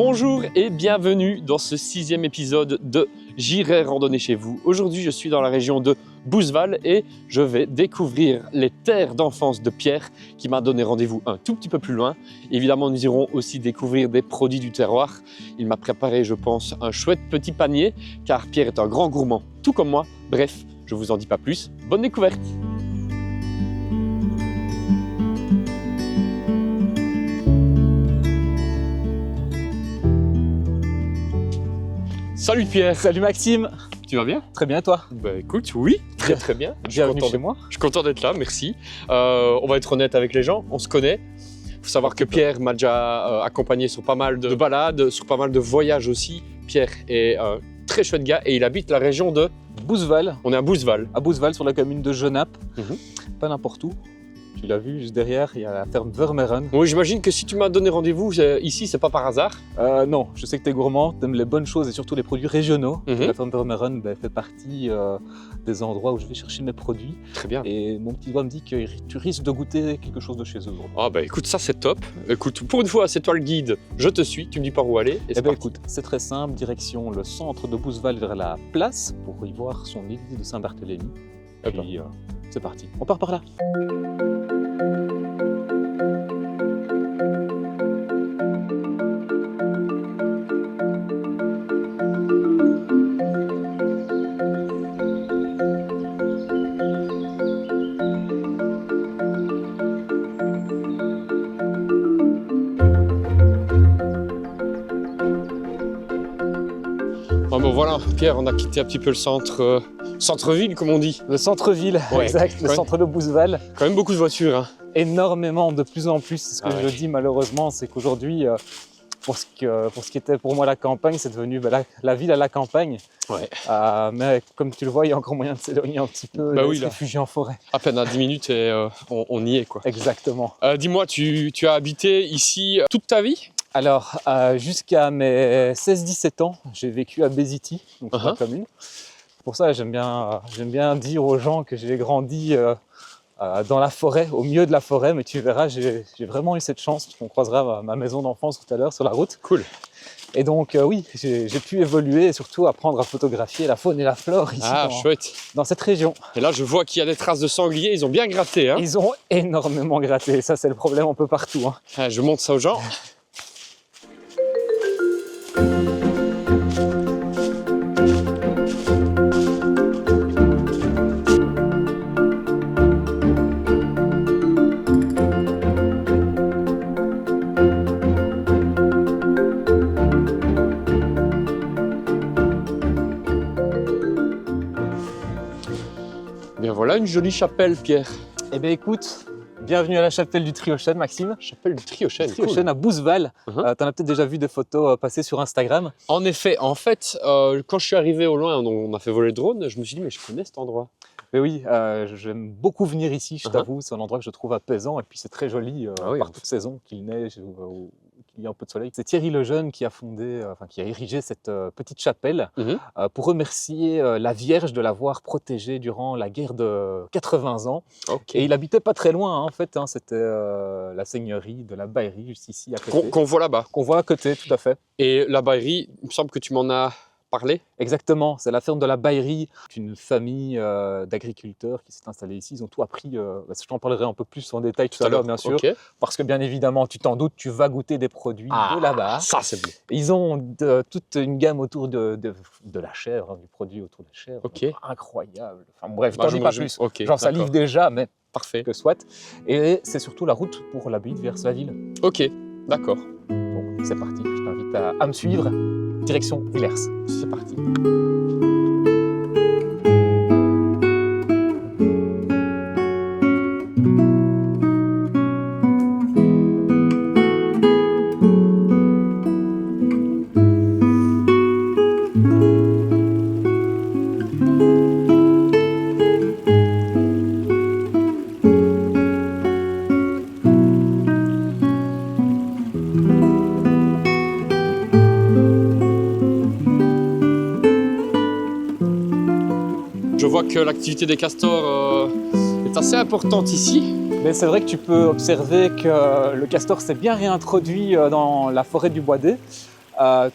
Bonjour et bienvenue dans ce 6e épisode de J'irai randonner chez vous. Aujourd'hui, je suis dans la région de Bousval et je vais découvrir les terres d'enfance de Pierre qui m'a donné rendez-vous un tout petit peu plus loin. Évidemment, nous irons aussi découvrir des produits du terroir. Il m'a préparé, je pense, un chouette petit panier car Pierre est un grand gourmand, tout comme moi. Bref, je vous en dis pas plus. Bonne découverte! Salut Pierre! Salut Maxime! Tu vas bien? Très bien, toi? Bah écoute, oui, très bien. Bienvenue chez moi. Je suis content d'être là, merci. On va être honnête avec les gens, on se connaît. Il faut savoir que Pierre m'a déjà accompagné sur pas mal de balades, sur pas mal de voyages aussi. Pierre est un très chouette gars et il habite la région de Bousval. On est à Bousval. À Bousval, sur la commune de Genappe. Pas n'importe où. Tu l'as vu, juste derrière, il y a la ferme Vermeren. Oui, j'imagine que si tu m'as donné rendez-vous ici, c'est pas par hasard. Non, je sais que tu es gourmand, tu aimes les bonnes choses et surtout les produits régionaux. La ferme Vermeren fait partie des endroits où je vais chercher mes produits. Très bien. Et mon petit doigt me dit que tu risques de goûter quelque chose de chez eux. Ah bah écoute, ça c'est top. Écoute, pour une fois, c'est toi le guide, je te suis, tu me dis par où aller. Et écoute, c'est très simple, direction le centre de Bousval vers la place pour y voir son église de Saint-Barthélemy. Et puis c'est parti, on part par là. Bon voilà, Pierre, on a quitté un petit peu le centre-ville, comme on dit. Le centre-ville, ouais, exact, le centre de Bousval. Quand même beaucoup de voitures. Hein. Énormément, de plus en plus. C'est ce que je dis malheureusement, c'est qu'aujourd'hui, pour ce qui était pour moi la campagne, c'est devenu la ville à la campagne. Ouais. Mais comme tu le vois, il y a encore moyen de s'éloigner un petit peu, de se réfugier en forêt. À peine à 10 minutes et on y est, quoi. Exactement. Dis-moi, tu as habité ici toute ta vie? Alors, jusqu'à mes 16-17 ans, j'ai vécu à Bézity, donc sur la commune. Pour ça, j'aime bien dire aux gens que j'ai grandi dans la forêt, au milieu de la forêt, mais tu verras, j'ai vraiment eu cette chance, parce qu'on croisera ma maison d'enfance tout à l'heure sur la route. Cool. Et donc, oui, j'ai pu évoluer et surtout apprendre à photographier la faune et la flore ici dans cette région. Et là, je vois qu'il y a des traces de sanglier, ils ont bien gratté. Hein. Ils ont énormément gratté, ça c'est le problème un peu partout. Hein. Ah, je montre ça aux gens. Bien voilà une jolie chapelle, Pierre. Eh bien écoute, bienvenue à la chapelle du Triochène, Maxime. Chapelle du Triochène, Triochène à Bousval. Tu en as peut-être déjà vu des photos passer sur Instagram. En effet, quand je suis arrivé au loin, on a fait voler le drone, je me suis dit mais je connais cet endroit. Mais oui, j'aime beaucoup venir ici, je t'avoue. C'est un endroit que je trouve apaisant et puis c'est très joli par toute saison, qu'il neige ou qu'il y a un peu de soleil. C'est Thierry Lejeune qui a qui a érigé cette petite chapelle pour remercier la Vierge de l'avoir protégée durant la guerre de 80 ans. Et il habitait pas très loin, hein, en fait. Hein, c'était la seigneurie de la Baillerie, juste ici à côté. Qu'on voit là-bas. Qu'on voit à côté, tout à fait. Et la Baillerie, il me semble que tu m'en as parlé. Exactement, c'est la ferme de la Baillerie, une famille d'agriculteurs qui s'est installée ici. Ils ont tout appris, je t'en parlerai un peu plus en détail tout à l'heure, bien sûr, parce que bien évidemment, tu t'en doutes, tu vas goûter des produits de là-bas. Ça, c'est bon. Ils ont toute une gamme autour de la chèvre, hein, du produit autour de la chèvre. Incroyable. Enfin bref, t'en dis pas plus. J'en salive déjà, mais parfait. Que soit. Et c'est surtout la route pour la butte vers la ville. Ok, d'accord. Donc c'est parti, je t'invite à me suivre. Direction Villers. C'est parti. Je vois que l'activité des castors est assez importante ici. Mais c'est vrai que tu peux observer que le castor s'est bien réintroduit dans la forêt du Boisdet.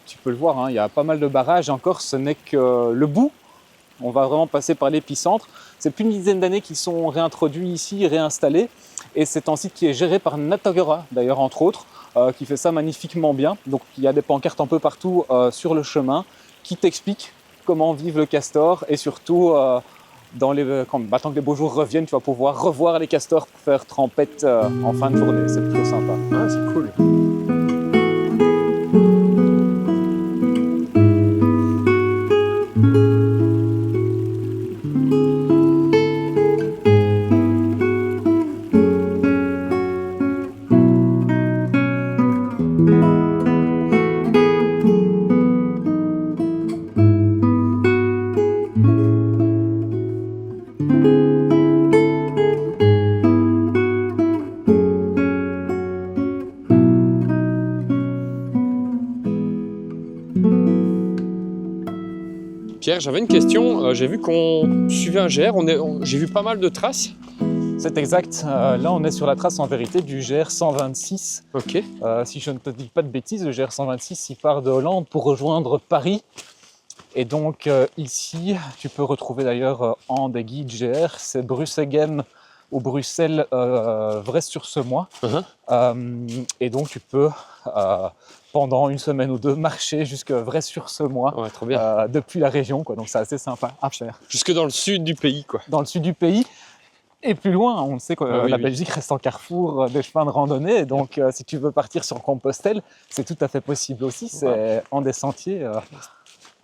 Tu peux le voir, hein, il y a pas mal de barrages. Et encore, ce n'est que le bout. On va vraiment passer par l'épicentre. C'est plus une dizaine d'années qu'ils sont réintroduits ici, réinstallés. Et c'est un site qui est géré par Natagora, d'ailleurs, entre autres, qui fait ça magnifiquement bien. Donc, il y a des pancartes un peu partout sur le chemin qui t'expliquent comment vivent le castor. Et surtout, tant que les beaux jours reviennent, tu vas pouvoir revoir les castors pour faire trempette en fin de journée. C'est plutôt sympa. Ah, c'est cool. Pierre, j'avais une question. J'ai vu qu'on suivait un GR, j'ai vu pas mal de traces. C'est exact. Là, on est sur la trace en vérité du GR 126. Ok. Si je ne te dis pas de bêtises, le GR 126, il part de Hollande pour rejoindre Paris. Et donc ici, tu peux retrouver d'ailleurs en des guides GR, c'est Brussegem ou Bruxelles Vresse-sur-Semois. Et donc tu peux pendant une semaine ou deux marcher jusqu'à Vresse-sur-Semois depuis la région, quoi. Donc c'est assez sympa à faire. Jusque dans le sud du pays, quoi. Dans le sud du pays. Et plus loin, on sait que la Belgique reste en carrefour des chemins de randonnée. Donc si tu veux partir sur Compostelle, c'est tout à fait possible aussi. C'est en des sentiers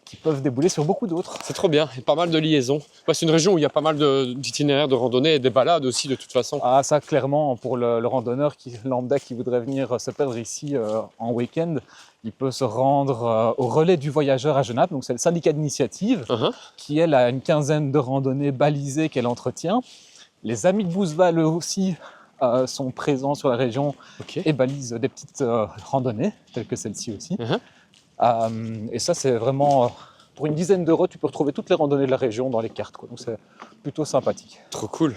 qui peuvent débouler sur beaucoup d'autres. C'est trop bien, il y a pas mal de liaisons. C'est une région où il y a pas mal d'itinéraires de randonnée et des balades aussi de toute façon. Ah, ça clairement, pour le randonneur lambda qui voudrait venir se perdre ici en week-end, il peut se rendre au relais du voyageur à Genappe. Donc c'est le syndicat d'initiative qui, elle, a une quinzaine de randonnées balisées qu'elle entretient. Les amis de Bouzeval, eux aussi, sont présents sur la région et balisent des petites randonnées, telles que celle-ci aussi. Et ça, c'est vraiment, pour une dizaine d'euros, tu peux retrouver toutes les randonnées de la région dans les cartes, quoi. Donc c'est plutôt sympathique. Trop cool.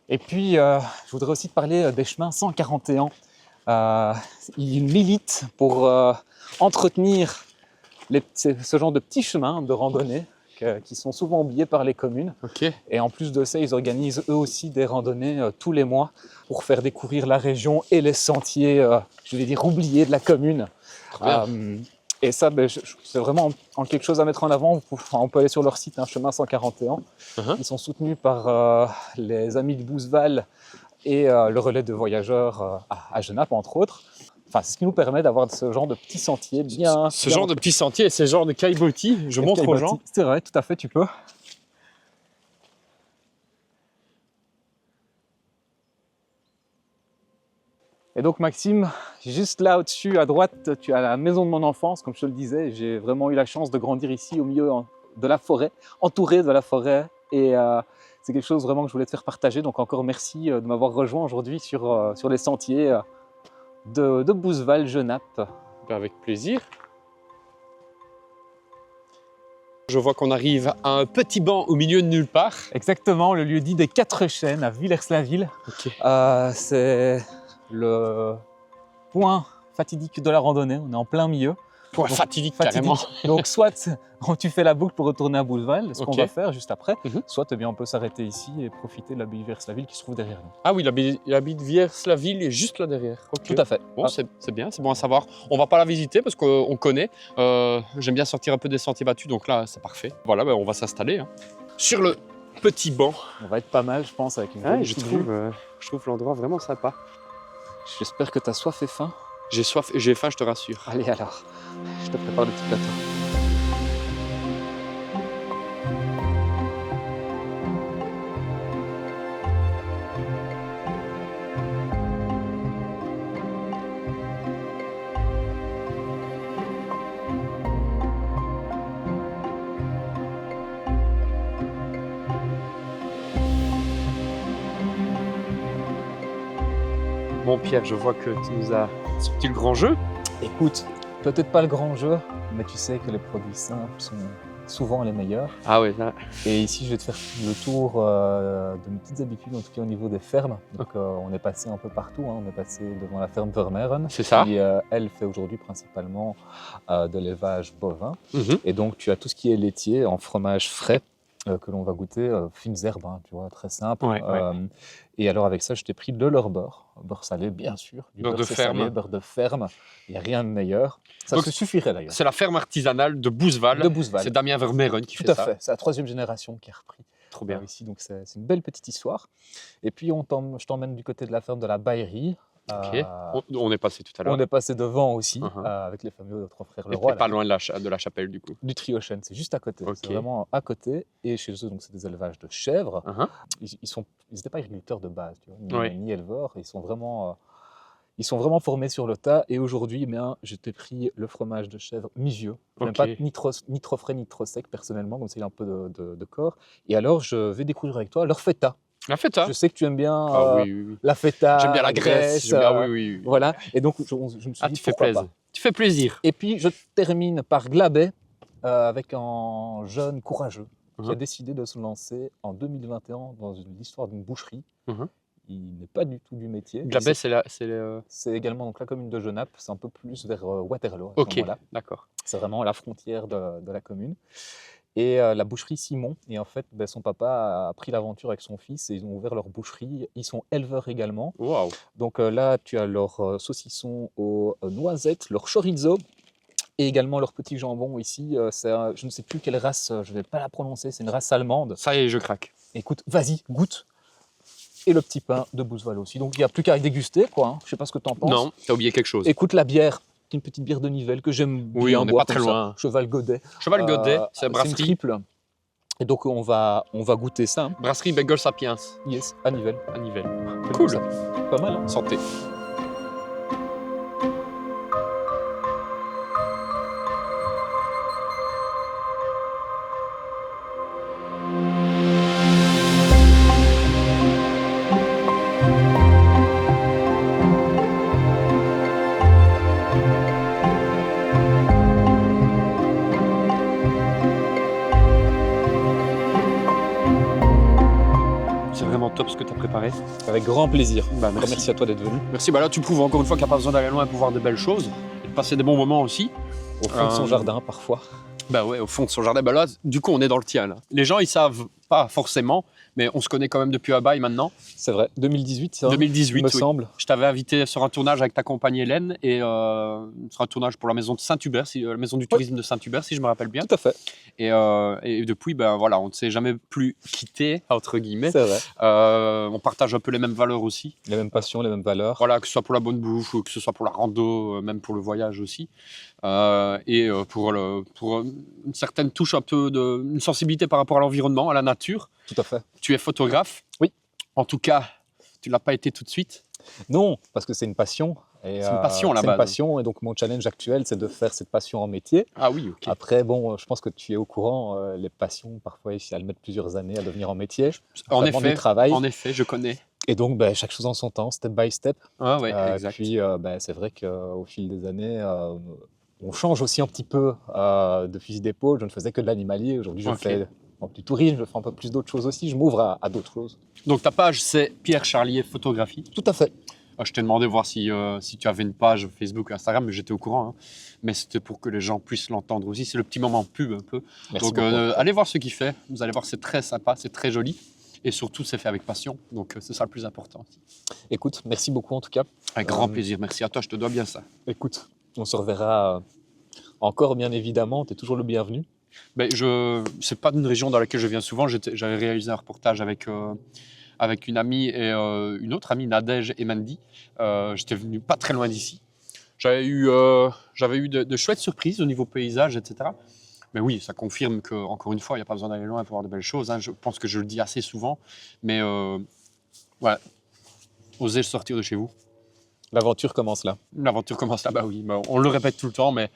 Et puis, je voudrais aussi te parler des chemins 141. Ils militent pour entretenir ce genre de petits chemins de randonnée qui sont souvent oubliés par les communes. Et en plus de ça, ils organisent eux aussi des randonnées tous les mois pour faire découvrir la région et les sentiers, je vais dire, oubliés de la commune. Et ça, c'est vraiment quelque chose à mettre en avant. On peut aller sur leur site, chemin 141. Ils sont soutenus par les amis de Bouzeval et le relais de voyageurs à Genappe, entre autres. Enfin, c'est ce qui nous permet d'avoir ce genre de petits sentiers bien... Ce genre de petits sentiers et ce genre de caillebotis, je montre aux gens. C'est vrai, tout à fait, tu peux. Et donc Maxime, juste là au-dessus à droite, tu as la maison de mon enfance, comme je te le disais. J'ai vraiment eu la chance de grandir ici au milieu de la forêt, entouré de la forêt. Et c'est quelque chose vraiment que je voulais te faire partager. Donc encore merci de m'avoir rejoint aujourd'hui sur les sentiers de Bouzeval-Genappe. Avec plaisir. Je vois qu'on arrive à un petit banc au milieu de nulle part. Exactement, le lieu dit des 4 Chênes à Villers-la-Ville. C'est le point fatidique de la randonnée, on est en plein milieu. Point fatidique, carrément. Donc soit tu fais la boucle pour retourner à Bouzeval, ce qu'on va faire juste après, soit on peut s'arrêter ici et profiter de l'abbaye de Villers-la-Ville qui se trouve derrière nous. Ah oui, l'abbaye de Villers-la-Ville est juste là derrière. Tout à fait. Bon, c'est bien, c'est bon à savoir. On va pas la visiter parce qu'on connaît. J'aime bien sortir un peu des sentiers battus, donc là c'est parfait. Voilà, on va s'installer sur le petit banc. On va être pas mal, je pense, avec une belle je trouve l'endroit vraiment sympa. J'espère que tu as soif et faim. J'ai soif et j'ai faim, je te rassure. Allez alors, je te prépare le petit plateau. Bon Pierre, je vois que tu nous as sorti le grand jeu. Écoute, peut-être pas le grand jeu, mais tu sais que les produits simples sont souvent les meilleurs. Ah ouais, là. Et ici, je vais te faire le tour de mes petites habitudes, en tout cas au niveau des fermes. Donc, on est passé un peu partout. Hein. On est passé devant la ferme Vermeeren, C'est ça. qui, elle, fait aujourd'hui principalement de l'élevage bovin. Mhm. Et donc, tu as tout ce qui est laitier en fromage frais que l'on va goûter, fines herbes, hein, tu vois, très simple. Ouais, ouais. Et alors, avec ça, je t'ai pris de leur beurre salé, bien sûr, du Beurre de ferme. salé, beurre de ferme. Il n'y a rien de meilleur. Ça Donc, te suffirait d'ailleurs. C'est la ferme artisanale de Bousval. De Bousval. C'est Damien Vermeeren qui Tout fait à ça. fait. C'est la 3e génération qui a repris. Trop bien. Ici, donc c'est une belle petite histoire. Et puis je t'emmène du côté de la ferme de la Baillerie. Ok. On est passé tout à l'heure. On est passé devant aussi, Uh-huh. avec les fameux trois frères Et Leroy. pas loin de la chapelle du coup. Du Triochen, c'est juste à côté. Ok. C'est vraiment à côté. Et chez eux, donc c'est des élevages de chèvres. Uh-huh. Ils n'étaient pas agriculteurs de base, tu vois, Ouais. ni éleveurs. Ils sont vraiment formés sur le tas. Et aujourd'hui, eh bien, je t'ai pris le fromage de chèvre mi-vieux. Je n'aime Ok. pas ni trop frais ni trop sec personnellement, comme ça il a un peu de corps. Et alors, je vais découvrir avec toi leur feta. La feta. Je sais que tu aimes bien Ah oui, oui, oui. la feta. J'aime bien la graisse. J'aime bien, oui, oui, oui. Voilà. Et donc, je me suis Ah, dit tu fais pourquoi plaisir. pas. Tu fais plaisir. Et puis, je termine par Glabet avec un jeune courageux qui a Uh-huh. décidé de se lancer en 2021 dans l'histoire d'une boucherie. Uh-huh. Il n'est pas du tout du métier. Glabet, C'est également donc, la commune de Genappe, c'est un peu plus vers Waterloo à ce Ok, moment-là. d'accord. C'est vraiment à la frontière de la commune. Et la boucherie Simon. Et en fait, son papa a pris l'aventure avec son fils et ils ont ouvert leur boucherie. Ils sont éleveurs également. Waouh. Donc là, tu as leur saucisson aux noisettes, leur chorizo et également leur petit jambon ici. Je ne sais plus quelle race, je ne vais pas la prononcer, c'est une race allemande. Ça y est, je craque. Écoute, vas-y, goûte. Et le petit pain de Bousval aussi. Donc il n'y a plus qu'à déguster, quoi. Hein. Je ne sais pas ce que tu en penses. Non, t'as oublié quelque chose. Écoute, la bière, c'est une petite bière de Nivelles que j'aime Oui, bien on n'est boire pas très comme ça. loin. Cheval Godet. Cheval Godet, c'est une brasserie. triple. Et donc on va goûter ça. Hein. Brasserie Bagel Sapiens Yes, à Nivelles. à Nivelles. Cool. Cool. Pas mal. Hein. Santé. C'est vraiment top ce que tu as préparé. Avec grand plaisir. Bah, merci. Merci à toi d'être venu. Merci. Bah là, tu prouves encore une fois qu'il n'y a pas besoin d'aller loin pour voir de belles choses et de passer des bons moments aussi. Au fond de son jardin, parfois. Bah ouais, au fond de son jardin. Bah là, du coup, on est dans le tien. Là. Les gens, ils savent pas forcément, mais on se connaît quand même depuis un bail maintenant. C'est vrai. 2018, ça 2018, il me oui. semble. Je t'avais invité sur un tournage avec ta compagne Hélène et sur un tournage pour la maison de Saint-Hubert, la maison du tourisme de Saint-Hubert, si je me rappelle bien. Tout à fait. Et depuis, ben voilà, on ne s'est jamais plus quitté entre guillemets. C'est vrai. On partage un peu les mêmes valeurs aussi. Les mêmes passions, les mêmes valeurs. Voilà, que ce soit pour la bonne bouffe, que ce soit pour la rando, même pour le voyage aussi. Pour une certaine touche un peu une sensibilité par rapport à l'environnement, à la nature. Tout à fait. Tu es photographe. Oui. En tout cas, tu ne l'as pas été tout de suite. Non, parce que c'est une passion. C'est une passion, à la C'est base. une passion, et donc mon challenge actuel, c'est de faire cette passion en métier. Ah oui, ok. Après, bon, je pense que tu es au courant, les passions, parfois, elles mettent plusieurs années à devenir en métier. En Ça demande du effet, travail. en effet, je connais. Et donc, chaque chose en son temps, step by step. Ah ouais, exact. Puis, c'est vrai qu'au fil des années, on change aussi un petit peu de fusil d'épaule. Je ne faisais que de l'animalier. Aujourd'hui, je Ok. fais du tourisme, je fais un peu plus d'autres choses aussi. Je m'ouvre à d'autres choses. Donc ta page, c'est Pierre Charlier Photographie. Tout à fait. Je t'ai demandé de voir si tu avais une page Facebook ou Instagram, mais j'étais au courant. Hein. Mais c'était pour que les gens puissent l'entendre aussi. C'est le petit moment pub un peu. Merci Donc beaucoup. allez voir ce qu'il fait. Vous allez voir, c'est très sympa, c'est très joli. Et surtout, c'est fait avec passion. Donc c'est ça le plus important. Écoute, merci beaucoup en tout cas. Avec grand plaisir. Merci à toi, je te dois bien ça. Écoute, on se reverra encore, bien évidemment. Tu es toujours le bienvenu. Ben, c'est pas d'une région dans laquelle je viens souvent. J'avais réalisé un reportage avec une amie et une autre amie, Nadège et Mandy. J'étais venu pas très loin d'ici. J'avais eu de chouettes surprises au niveau paysage, etc. Mais oui, ça confirme qu'encore une fois, il n'y a pas besoin d'aller loin pour voir de belles choses. Hein. Je pense que je le dis assez souvent. Mais voilà, osez sortir de chez vous. L'aventure commence là. L'aventure commence là, bah oui. Bah, on le répète tout le temps, mais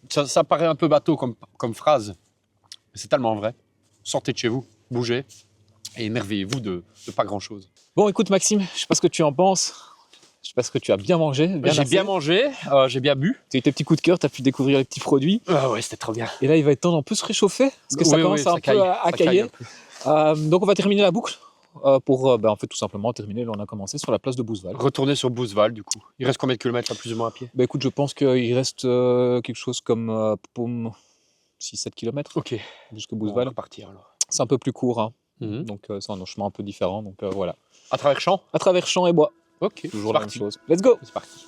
ça paraît un peu bateau comme phrase. C'est tellement vrai. Sortez de chez vous, bougez et émerveillez-vous de pas grand-chose. Bon, écoute Maxime, je sais pas ce que tu en penses. J'espère que tu as bien mangé. J'ai bien mangé, j'ai bien bu. Tu as eu tes petits coups de cœur, tu as pu découvrir les petits produits. Ah ouais, c'était trop bien. Et là, il va être temps d'en plus se réchauffer, parce que ça commence un peu à cailler. Donc on va terminer la boucle pour en fait tout simplement terminer. Là, on a commencé sur la place de Bousval. Retourner sur Bousval du coup. Il reste combien de kilomètres là, plus ou moins à pied? Bah écoute, je pense qu'il reste quelque chose comme 6-7 km jusqu'à Bousval. On va partir alors. C'est un peu plus court, hein. Donc c'est un chemin un peu différent. Donc voilà. À travers champs? À travers champs et bois. Ok, toujours la même chose. Let's go! C'est parti.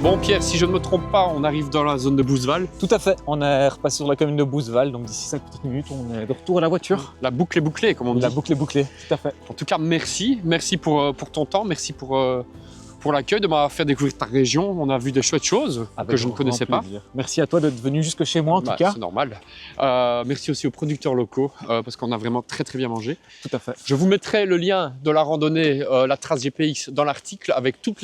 Bon Pierre, si je ne me trompe pas, on arrive dans la zone de Bousval. Tout à fait, on est repassé sur la commune de Bousval, donc d'ici 5 petites minutes, on est de retour à la voiture. La boucle est bouclée, comme on dit. La boucle est bouclée, tout à fait. En tout cas, merci pour ton temps, merci pour l'accueil, de m'avoir fait découvrir ta région. On a vu des chouettes choses que je ne connaissais pas. Merci à toi d'être venu jusque chez moi en tout cas. C'est normal. Merci aussi aux producteurs locaux parce qu'on a vraiment très bien mangé. Tout à fait. Je vous mettrai le lien de la randonnée, la trace GPX dans l'article avec tous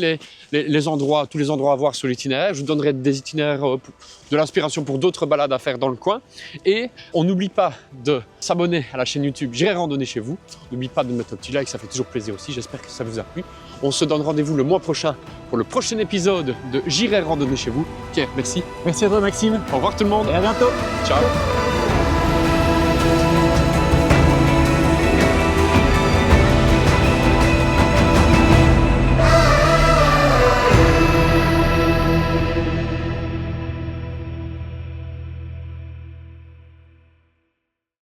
les endroits à voir sur l'itinéraire. Je vous donnerai des itinéraires, de l'inspiration pour d'autres balades à faire dans le coin. Et on n'oublie pas de s'abonner à la chaîne YouTube J'irai randonner chez vous. N'oublie pas de mettre un petit like, ça fait toujours plaisir aussi. J'espère que ça vous a plu. On se donne rendez-vous le mois prochain pour le prochain épisode de J'irai randonner chez vous. Pierre, merci. Merci à toi Maxime. Au revoir tout le monde. Et à bientôt. Ciao.